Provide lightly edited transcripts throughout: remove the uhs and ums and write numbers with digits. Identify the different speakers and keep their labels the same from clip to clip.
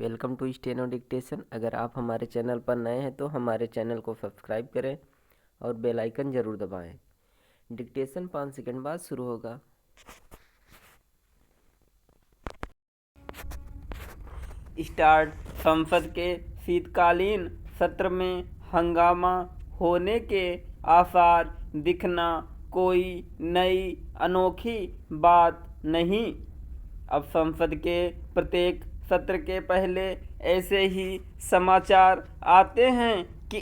Speaker 1: Welcome to steno dictation. अगर आप हमारे चैनल पर नए हैं तो हमारे चैनल को सब्सक्राइब करें और बेल आइकन ज़रूर दबाएं। डिक्टेशन 5 सेकंड बाद शुरू होगा।
Speaker 2: स्टार्ट। संसद के शीतकालीन सत्र में हंगामा होने के आसार दिखना कोई नई अनोखी बात नहीं। अब संसद के प्रत्येक सत्र के पहले ऐसे ही समाचार आते हैं कि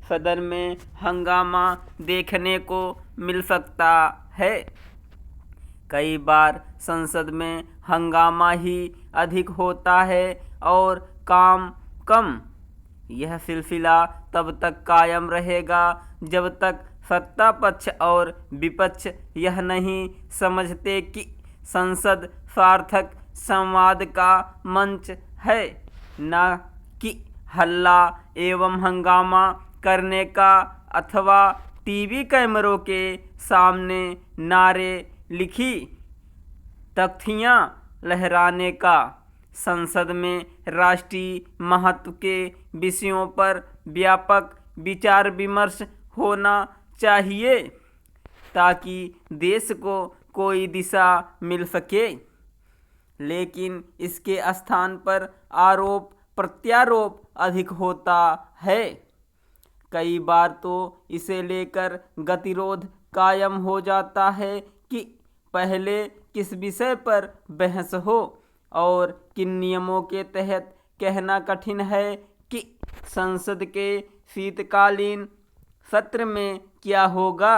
Speaker 2: सदन में हंगामा देखने को मिल सकता है। कई बार संसद में हंगामा ही अधिक होता है और काम कम। यह सिलसिला तब तक कायम रहेगा जब तक सत्ता पक्ष और विपक्ष यह नहीं समझते कि संसद सार्थक संवाद का मंच है, न कि हल्ला एवं हंगामा करने का अथवा टीवी कैमरों के सामने नारे लिखी तख्तियां लहराने का। संसद में राष्ट्रीय महत्व के विषयों पर व्यापक विचार विमर्श होना चाहिए ताकि देश को कोई दिशा मिल सके, लेकिन इसके स्थान पर आरोप प्रत्यारोप अधिक होता है। कई बार तो इसे लेकर गतिरोध कायम हो जाता है कि पहले किस विषय पर बहस हो और किन नियमों के तहत। कहना कठिन है कि संसद के शीतकालीन सत्र में क्या होगा,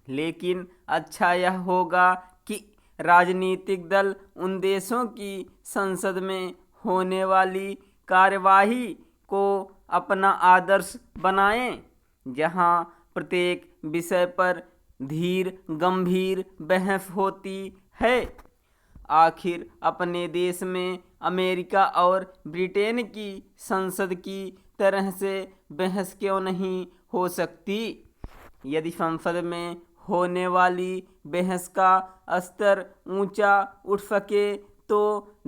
Speaker 2: लेकिन अच्छा यह होगा कि राजनीतिक दल उन देशों की संसद में होने वाली कार्यवाही को अपना आदर्श बनाएं जहां प्रत्येक विषय पर धीर गंभीर बहस होती है। आखिर अपने देश में अमेरिका और ब्रिटेन की संसद की तरह से बहस क्यों नहीं हो सकती। यदि संसद में होने वाली बहस का स्तर ऊंचा उठ सके तो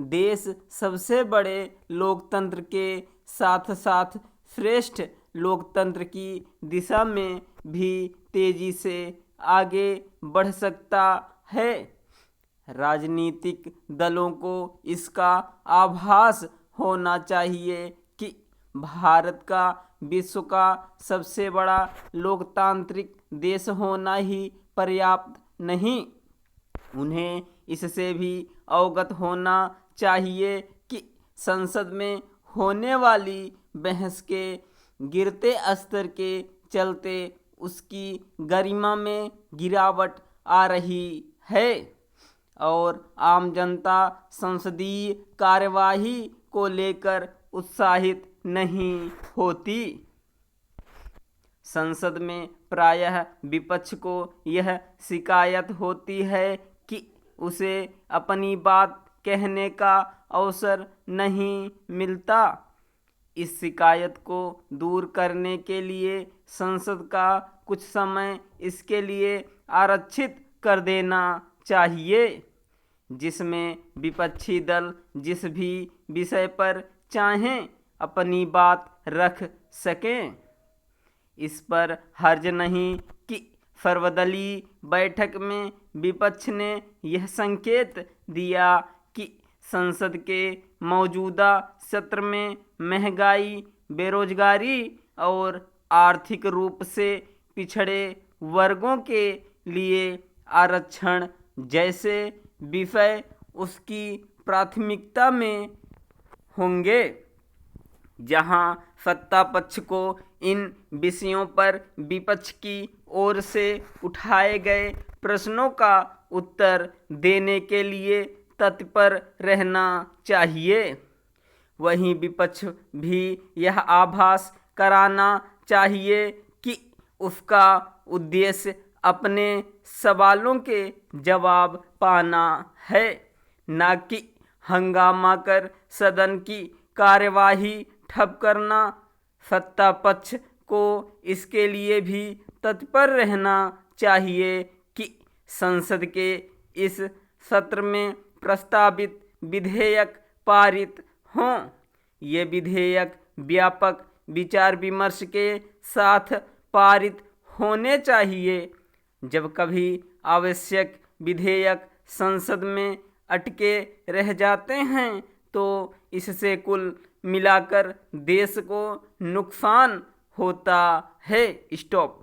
Speaker 2: देश सबसे बड़े लोकतंत्र के साथ साथ श्रेष्ठ लोकतंत्र की दिशा में भी तेजी से आगे बढ़ सकता है। राजनीतिक दलों को इसका आभास होना चाहिए कि भारत का विश्व का सबसे बड़ा लोकतांत्रिक देश होना ही पर्याप्त नहीं। उन्हें इससे भी अवगत होना चाहिए कि संसद में होने वाली बहस के गिरते स्तर के चलते उसकी गरिमा में गिरावट आ रही है और आम जनता संसदीय कार्यवाही को लेकर उत्साहित नहीं होती। संसद में प्रायः विपक्ष को यह शिकायत होती है कि उसे अपनी बात कहने का अवसर नहीं मिलता। इस शिकायत को दूर करने के लिए संसद का कुछ समय इसके लिए आरक्षित कर देना चाहिए, जिसमें विपक्षी दल जिस भी विषय पर चाहें अपनी बात रख सकें। इस पर हर्ज नहीं कि सर्वदलीय बैठक में विपक्ष ने यह संकेत दिया कि संसद के मौजूदा सत्र में महंगाई, बेरोजगारी और आर्थिक रूप से पिछड़े वर्गों के लिए आरक्षण जैसे विषय उसकी प्राथमिकता में होंगे। जहां सत्ता पक्ष को इन विषयों पर विपक्ष की ओर से उठाए गए प्रश्नों का उत्तर देने के लिए तत्पर रहना चाहिए, वहीं विपक्ष भी यह आभास कराना चाहिए कि उसका उद्देश्य अपने सवालों के जवाब पाना है, न कि हंगामा कर सदन की कार्यवाही ठप करना। सत्ता पक्ष को इसके लिए भी तत्पर रहना चाहिए कि संसद के इस सत्र में प्रस्तावित विधेयक पारित हों ये विधेयक व्यापक विचार विमर्श के साथ पारित होने चाहिए। जब कभी आवश्यक विधेयक संसद में अटके रह जाते हैं तो इससे कुल मिलाकर देश को नुकसान होता है। स्टॉप।